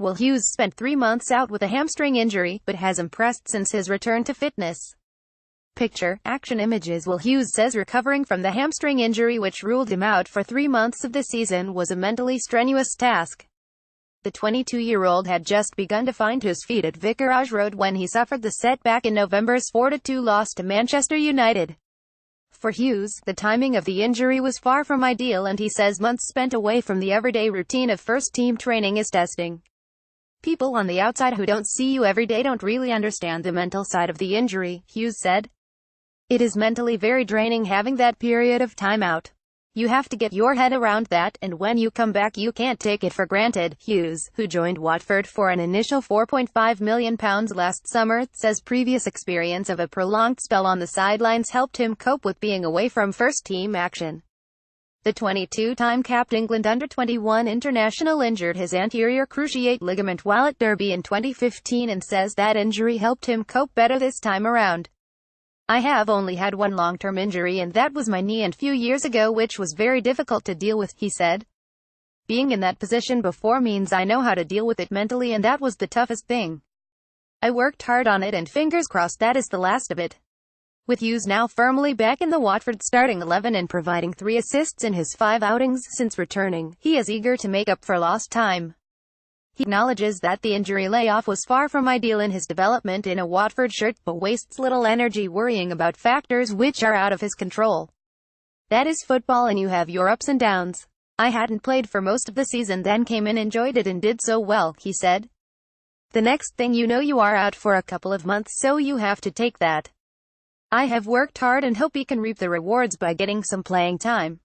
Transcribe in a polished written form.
Will Hughes spent 3 months out with a hamstring injury, but has impressed since his return to fitness. Picture, Action Images Will Hughes says recovering from the hamstring injury which ruled him out for 3 months of the season was a mentally strenuous task. The 22-year-old had just begun to find his feet at Vicarage Road when he suffered the setback in November's 4-2 loss to Manchester United. For Hughes, the timing of the injury was far from ideal, and he says months spent away from the everyday routine of first-team training is testing. People on the outside who don't see you every day don't really understand the mental side of the injury, Hughes said. It is mentally very draining having that period of time out. You have to get your head around that, and when you come back you can't take it for granted. Hughes, who joined Watford for an initial £4.5 million last summer, says previous experience of a prolonged spell on the sidelines helped him cope with being away from first-team action. The 22-time capped England under-21 international injured his anterior cruciate ligament while at Derby in 2015 and says that injury helped him cope better this time around. I have only had one long-term injury, and that was my knee and few years ago, which was very difficult to deal with, he said. Being in that position before means I know how to deal with it mentally, and that was the toughest thing. I worked hard on it, and fingers crossed that is the last of it. With Hughes now firmly back in the Watford starting 11 and providing 3 assists in his 5 outings since returning, he is eager to make up for lost time. He acknowledges that the injury layoff was far from ideal in his development in a Watford shirt, but wastes little energy worrying about factors which are out of his control. That is football, and you have your ups and downs. I hadn't played for most of the season, then came in, enjoyed it and did so well, he said. The next thing you know you are out for a couple of months, so you have to take that. I have worked hard and hope he can reap the rewards by getting some playing time.